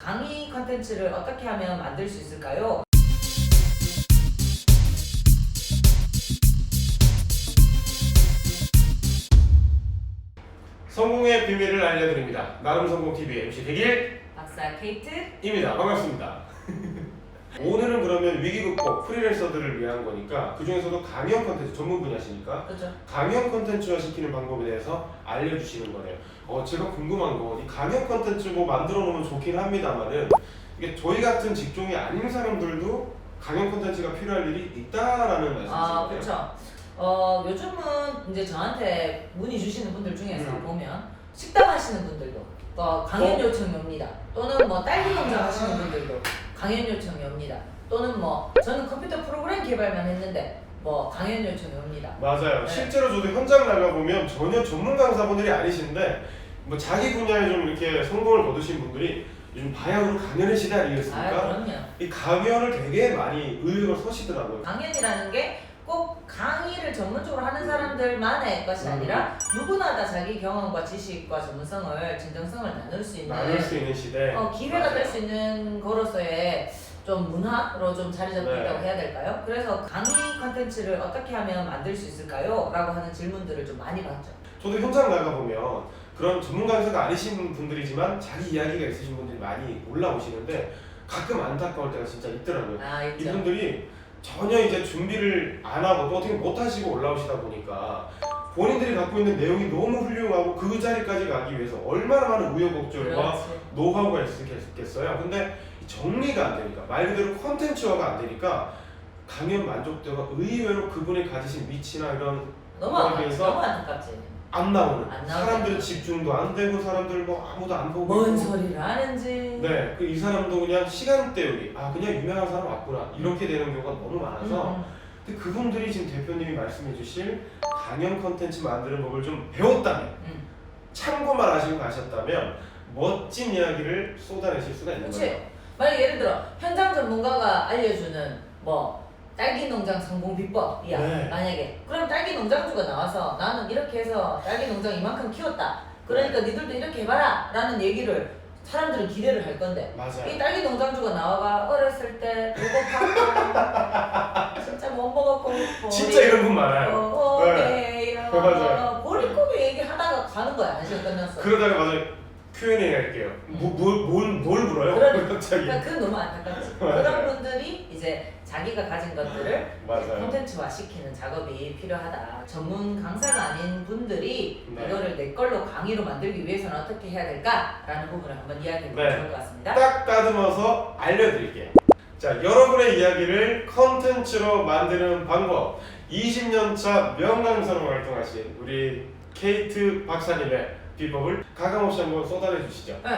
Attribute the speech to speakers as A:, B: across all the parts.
A: 강의 컨텐츠를 어떻게 하면 만들 수 있을까요?
B: 성공의 비밀을 알려드립니다. 나름 성공TV MC 백일
A: 박사 케이트입니다.
B: 입니다. 반갑습니다. 오늘은 그러면 위기 극복 프리랜서들을 위한 거니까 그 중에서도 강연 컨텐츠 전문 분야시니까
A: 그렇죠.
B: 강연 컨텐츠화 시키는 방법에 대해서 알려주시는 거네요. 제가 궁금한 거 이 강연 컨텐츠 뭐 만들어 놓으면 좋긴 합니다만은 이게 저희 같은 직종이 아닌 사람들도 강연 컨텐츠가 필요할 일이 있다라는 말씀이신가요?
A: 그렇죠. 요즘은 이제 저한테 문의 주시는 분들 중에서 보면 식당 하시는 분들도 또 강연 요청이 옵니다. 또는 뭐 딸기 농장 하시는 분들도 강연 요청이 옵니다. 또는 뭐 저는 컴퓨터 프로그램 개발만 했는데 뭐 강연 요청이 옵니다.
B: 맞아요.
A: 네.
B: 실제로 저도 현장 나가보면 전혀 전문 강사분들이 아니신데 뭐 자기 분야에 좀 이렇게 성공을 거두신 분들이 요즘 바야흐로 강연의 시대 아니겠습니까?
A: 그럼요.
B: 이 강연을 되게 많이 의욕을 서시더라고요.
A: 강연이라는 게 꼭 강의를 전문적으로 하는 사람들만의 것이 아니라 누구나 다 자기 경험과 지식과 전문성을 진정성을 나눌 수 있는
B: 시대.
A: 기회가
B: 맞아요.
A: 될 수 있는 거로서의 좀 문화로 좀 자리 잡고 있다고 해야 될까요? 그래서 강의 컨텐츠를 어떻게 하면 만들 수 있을까요? 라고 하는 질문들을 좀 많이 받죠.
B: 저도 현장 나가보면 그런 전문 강사가 아니신 분들이지만 자기 이야기가 있으신 분들이 많이 올라오시는데 가끔 안타까울 때가 진짜 있더라고요.
A: 있죠.
B: 이분들이 전혀 이제 준비를 안 하고 또 어떻게 못 하시고 올라오시다 보니까 본인들이 갖고 있는 내용이 너무 훌륭하고 그 자리까지 가기 위해서 얼마나 많은 우여곡절과
A: 그렇지.
B: 노하우가 있겠어요. 근데 정리가 안 되니까 말 그대로 컨텐츠화가 안 되니까 강연 만족도가 의외로 그분이 가지신 위치나 이런
A: 너무
B: 거기에서
A: 안타깝지.
B: 안 나오는
A: 안 나오죠.
B: 사람들 집중도 안 되고 사람들 뭐 아무도 안 보고
A: 뭔
B: 있고.
A: 소리를 하는지.
B: 네, 이 사람도 그냥 시간 때우기 그냥 유명한 사람 왔구나 이렇게 되는 경우가 너무 많아서 근데 그분들이 지금 대표님이 말씀해 주실 강연 컨텐츠 만드는 법을 좀 배웠다면 참고만 하시고 가셨다면 멋진 이야기를 쏟아내실 수가 있는 거예요.
A: 그렇지. 만약 예를 들어 현장 전문가가 알려주는 뭐 딸기 농장 성공 비법이야.
B: 네.
A: 만약에 그럼 딸기 농장주가 나와서 나는 이렇게 해서 딸기 농장 이만큼 키웠다. 그러니까 니들도 이렇게 해봐라 라는 얘기를 사람들은 기대를 할 건데
B: 맞아요.
A: 이 딸기 농장주가 나와가 어렸을 때 배고팠고 진짜 못 먹었고
B: 진짜 이런 분 많아요. 맞아요.
A: 보리고기 얘기하다가 가는 거야. 한 시간 끝났어.
B: 그러다가 맞아요. Q&A 할게요. 뭘 물어요? 갑자기.
A: 그러니까 그건 너무 안타깝지. 그런 분들이 이제 자기가 가진 것들을
B: 맞아요.
A: 콘텐츠화 시키는 작업이 필요하다. 전문 강사가 아닌 분들이 이거를 내 걸로 강의로 만들기 위해서는 어떻게 해야 될까라는 부분을 한번 이야기해보면 좋을 것 같습니다.
B: 딱 따듬어서 알려드릴게요. 자, 여러분의 이야기를 컨텐츠로 만드는 방법 20년차 명강사로 활동하신 우리 케이트 박사님의 비법을 가감없이 한번 쏟아내 주시죠.
A: 네.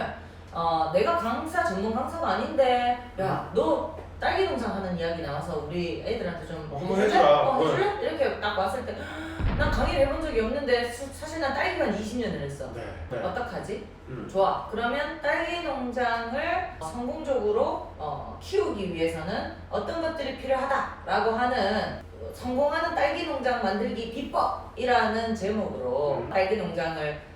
A: 내가 전문 강사가 아닌데 야, 너 딸기 농장 하는 이야기 나와서 우리 애들한테 좀
B: 한번
A: 해줄래?
B: 해주라.
A: 해줄래? 이렇게 딱 왔을 때 난 강의를 해본 적이 없는데 사실 난 딸기만 20년을 했어.
B: 네.
A: 어떡하지? 좋아. 그러면 딸기 농장을 성공적으로 키우기 위해서는 어떤 것들이 필요하다라고 하는 성공하는 딸기 농장 만들기 비법이라는 제목으로 딸기 농장을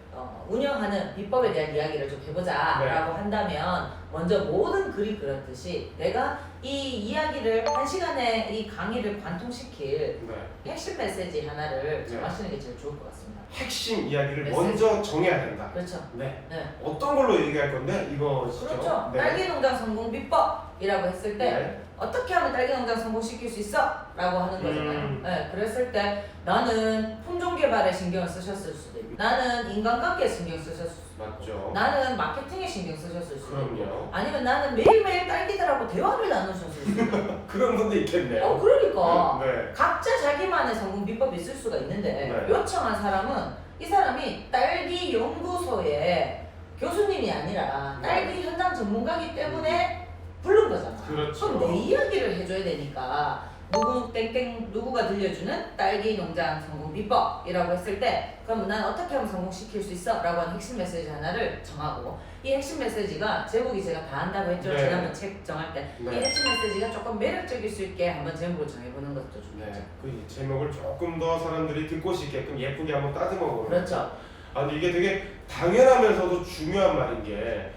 A: 운영하는 비법에 대한 이야기를 좀 해보자라고 한다면 먼저 모든 글이 그렇듯이 내가 이 이야기를 한 시간에 이 강의를 관통시킬 핵심 메시지 하나를 정하시는 게 제일 좋을 것 같습니다.
B: 핵심 이야기를
A: 메시지.
B: 먼저 정해야 된다.
A: 그렇죠.
B: 네.
A: 네.
B: 어떤 걸로 얘기할 건데 이거죠?
A: 그렇죠.
B: 네.
A: 딸기 농장 성공 비법이라고 했을 때
B: 네.
A: 어떻게 하면 딸기 농장 성공시킬 수 있어? 라고 하는 거잖아요. 네, 그랬을 때 나는 품종 개발에 신경을 쓰셨을 수도 있고 나는 인간관계에 신경 쓰셨을 수도 있고
B: 맞죠.
A: 나는 마케팅에 신경 쓰셨을 수도 있고
B: 그럼요.
A: 아니면 나는 매일매일 딸기들하고 대화를 나누셨을 수도 있고
B: 그런 분도 있겠네요.
A: 그러니까
B: 네.
A: 각자 자기만의 성공 비법이 있을 수가 있는데
B: 네.
A: 요청한 사람은 이 사람이 딸기 연구소의 교수님이 아니라 딸기 현장 전문가이기 때문에 부른 거잖아.
B: 그렇죠.
A: 그럼 내 이야기를 해줘야 되니까 누구가 들려주는 딸기 농장 성공 비법이라고 했을 때 그럼 난 어떻게 하면 성공시킬 수 있어? 라고 하는 핵심 메시지 하나를 정하고 이 핵심 메시지가 제목이 제가 다 한다고 했죠.
B: 네.
A: 지난번 책 정할 때 이
B: 네.
A: 핵심 메시지가 조금 매력적일 수 있게 한번 제목을 정해보는 것도 좋겠죠.
B: 네. 그 제목을 조금 더 사람들이 듣고 싶게끔 예쁘게 한번 따듬어 보는.
A: 그렇죠.
B: 근데 이게 되게 당연하면서도 중요한 말인 게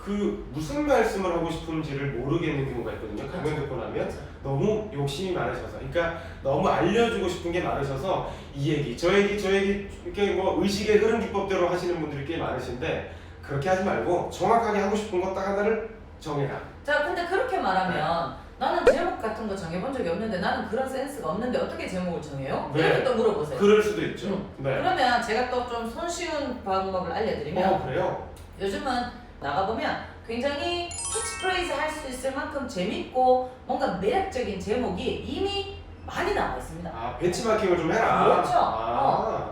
B: 그 무슨 말씀을 하고 싶은지를 모르겠는 경우가 있거든요. 강연 듣고 나면
A: 그렇죠.
B: 너무 욕심이 많으셔서, 그러니까 너무 알려주고 싶은 게 많으셔서 이 얘기, 저 얘기, 저 얘기 이렇게 뭐 의식의 흐름 기법대로 하시는 분들이 꽤 많으신데 그렇게 하지 말고 정확하게 하고 싶은 거 딱 하나를 정해라.
A: 자, 근데 그렇게 말하면 나는 제목 같은 거 정해본 적이 없는데 나는 그런 센스가 없는데 어떻게 제목을 정해요?
B: 네.
A: 이렇게 또 물어보세요.
B: 그럴 수도 있죠. 네.
A: 그러면 제가 또 좀 손쉬운 방법을 알려드리면
B: 그래요?
A: 요즘은 나가보면 굉장히 캐치프레이즈 할 수 있을 만큼 재밌고 뭔가 매력적인 제목이 이미 많이 나와 있습니다.
B: 아, 벤치마킹을 좀 해라.
A: 그렇죠.
B: 아.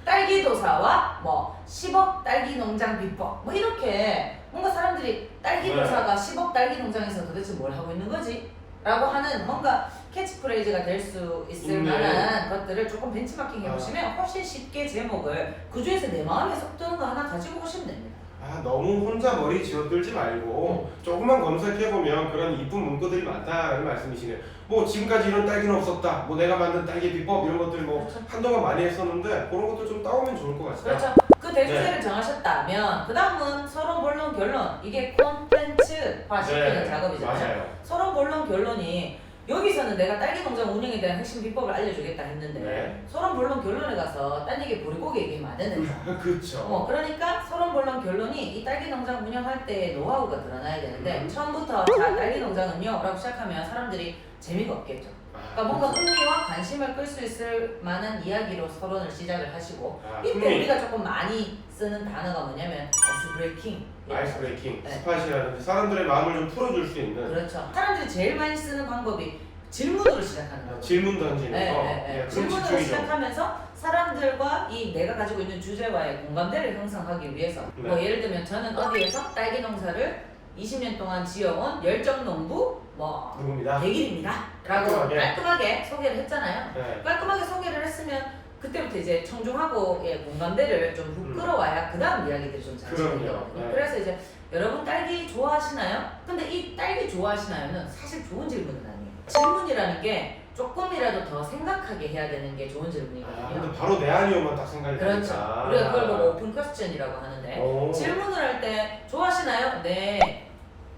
A: 딸기 도사와 뭐 10억 딸기 농장 비법 뭐 이렇게 뭔가 사람들이 딸기
B: 네.
A: 도사가 10억 딸기 농장에서 도대체 뭘 하고 있는 거지? 라고 하는 뭔가 캐치프레이즈가 될 수 있을
B: 네.
A: 만한 것들을 조금 벤치마킹 해보시면 훨씬 쉽게 제목을 그 중에서 내 마음에 쏙 드는 거 하나 가지고 오시면 됩니다.
B: 아, 너무 혼자 머리 쥐어들지 말고 조금만 검색해보면 그런 이쁜 문구들이 많다는 말씀이시네요. 뭐 지금까지 이런 딸기는 없었다, 뭐 내가 만든 딸기 비법 이런 것들 뭐
A: 그렇죠.
B: 한동안 많이 했었는데 그런 것도 좀 따오면 좋을 것 같아요.
A: 그렇죠. 그 대주제를 정하셨다면 그 다음은 서론 본론 결론 이게 콘텐츠화 시키는 작업이잖아요.
B: 맞아요.
A: 서론 본론 결론이 여기서는 내가 딸기 농장 운영에 대한 핵심 비법을 알려주겠다 했는데
B: 네.
A: 서론 본론 결론에 가서 딴 얘기 보리고기 얘기하면 안 되는 거야.
B: 그렇죠.
A: 그러니까 서론 본론 결론이 이 딸기 농장 운영할 때의 노하우가 드러나야 되는데 처음부터 자 딸기 농장은요 라고 시작하면 사람들이 재미가 없겠죠. 그러니까 뭔가 흥미와 관심을 끌 수 있을 만한 이야기로 서론을 시작을 하시고 이때 우리가 조금 많이 쓰는 단어가 뭐냐면 아이스 브레이킹.
B: 아이스 브레이킹,
A: 네.
B: 스팟이라든지 사람들의 마음을 좀 풀어줄 수 있는
A: 그렇죠. 사람들이 제일 많이 쓰는 방법이 질문으로 시작하는 거예요.
B: 질문 던지는 거. 그럼
A: 질문으로
B: 집중이죠.
A: 시작하면서 사람들과 이 내가 가지고 있는 주제와의 공감대를 형성하기 위해서
B: 네.
A: 뭐 예를 들면 저는 어디에서 딸기 농사를 20년 동안 지어온 열정농부 뭐
B: 누굽니다.
A: 100일입니다 라고 깔끔하게 소개를 했잖아요.
B: 네.
A: 깔끔하게 소개를 했으면 그때부터 이제 청중하고의 공감대를 좀 부끄러워야 그 다음 이야기들이 좀 잘
B: 그럼요.
A: 진행되거든요.
B: 네.
A: 그래서 이제 여러분 딸기 좋아하시나요? 근데 이 딸기 좋아하시나요는 사실 좋은 질문은 아니에요. 질문이라는 게 조금이라도 더 생각하게 해야 되는 게 좋은 질문이거든요.
B: 근데 바로 네 아니오만 딱 생각이
A: 그렇죠.
B: 나니까.
A: 우리가 그걸 보고 오픈 퀘스천이라고 하는데
B: 오.
A: 질문을 할 때 좋아하시나요? 네.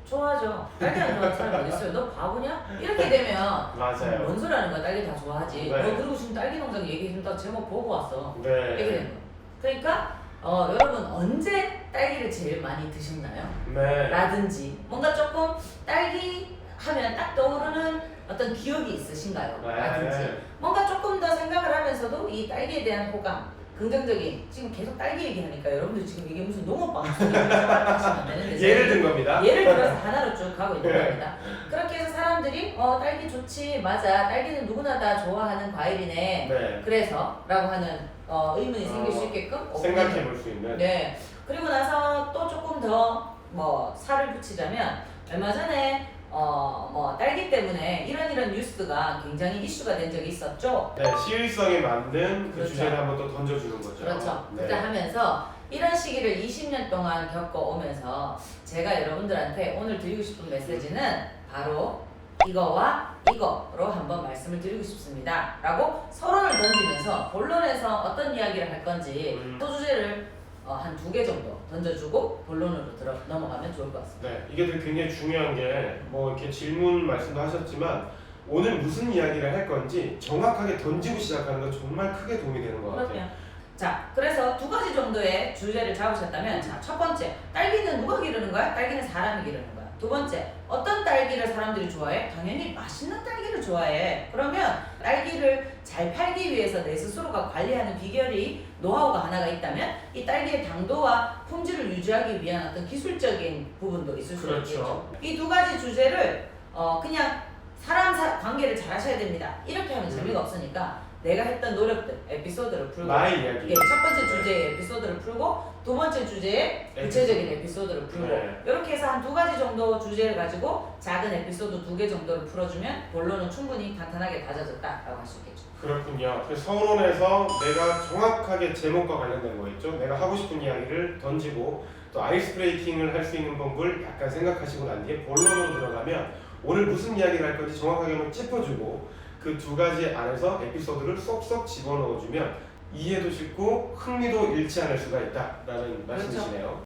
A: 좋아하죠. 딸기 안 좋아하는 사람이 어딨어요? 너 바보냐? 이렇게 되면
B: 맞아요.
A: 뭔 소리 하는 거야? 딸기 다 좋아하지.
B: 네.
A: 너 그리고 지금 딸기 농장 얘기해준다 제목 보고 왔어. 이렇게
B: 네.
A: 되는 거야. 그러니까 여러분 언제 딸기를 제일 많이 드셨나요?
B: 네.
A: 라든지 뭔가 조금 딸기 하면 딱 떠오르는 어떤 기억이 있으신가요?
B: 네.
A: 라든지 뭔가 조금 더 생각을 하면서도 이 딸기에 대한 호감 긍정적인 지금 계속 딸기 얘기하니까 여러분들 지금 이게 무슨 농업방송인지 생각하시면 안 되는데
B: 예를 든 겁니다.
A: 예를 들어서 하나로 쭉 가고 있는
B: 네.
A: 겁니다. 그렇게 해서 사람들이 딸기 좋지 맞아 딸기는 누구나 다 좋아하는 과일이네
B: 네.
A: 그래서 라고 하는 의문이 생길 수 있게끔
B: 생각해 볼 수 있는.
A: 네. 그리고 나서 또 조금 더 살을 붙이자면 얼마 전에 뭐 딸기 때문에 이런 뉴스가 굉장히 이슈가 된 적이 있었죠.
B: 네, 시의성에 맞는 그
A: 그렇죠.
B: 주제를 한번 또 던져주는 거죠.
A: 그렇죠.
B: 네.
A: 그때 하면서 이런 시기를 20년 동안 겪어오면서 제가 여러분들한테 오늘 드리고 싶은 메시지는 바로 이거와 이거로 한번 말씀을 드리고 싶습니다. 라고 서론을 던지면서 본론에서 어떤 이야기를 할 건지 또 주제를 한 2개 정도 던져주고 본론으로 넘어가면 좋을 것 같습니다.
B: 네, 이게 되게 굉장히 중요한 게 뭐 이렇게 질문 말씀도 하셨지만 오늘 무슨 이야기를 할 건지 정확하게 던지고 시작하는 건 정말 크게 도움이 되는 것 같아요.
A: 그럼요. 자, 그래서 2가지 정도의 주제를 잡으셨다면 자, 첫 번째, 딸기는 누가 기르는 거야? 딸기는 사람이 기르는 거야. 2번째, 어떤 딸기를 사람들이 좋아해? 당연히 맛있는 딸기를 좋아해. 그러면 딸기를 잘 팔기 위해서 내 스스로가 관리하는 비결이 노하우가 하나가 있다면 이 딸기의 당도와 품질을 유지하기 위한 어떤 기술적인 부분도 있을 수
B: 그렇죠.
A: 있겠죠. 이 2가지 주제를 그냥 사람 관계를 잘 하셔야 됩니다. 이렇게 하면 재미가 없으니까 내가 했던 노력들, 에피소드를 풀고
B: 나의 이야기.
A: 첫 번째 주제의 에피소드를 풀고 2번째 주제의 구체적인 에피소드를 풀고
B: 네.
A: 이렇게 해서 한 2가지 정도 주제를 가지고 작은 에피소드 2개 정도를 풀어주면 본론은 충분히 탄탄하게 다져졌다라고 할 수 있겠죠.
B: 그렇군요. 그 서론에서 내가 정확하게 제목과 관련된 거 있죠. 내가 하고 싶은 이야기를 던지고 또 아이스 브레이킹을 할 수 있는 방법을 약간 생각하시고 난 뒤에 본론으로 들어가면 오늘 무슨 이야기를 할 건지 정확하게 한번 짚어주고 그 2가지 안에서 에피소드를 쏙쏙 집어넣어주면 이해도 쉽고 흥미도 잃지 않을 수가 있다라는 말씀이시네요.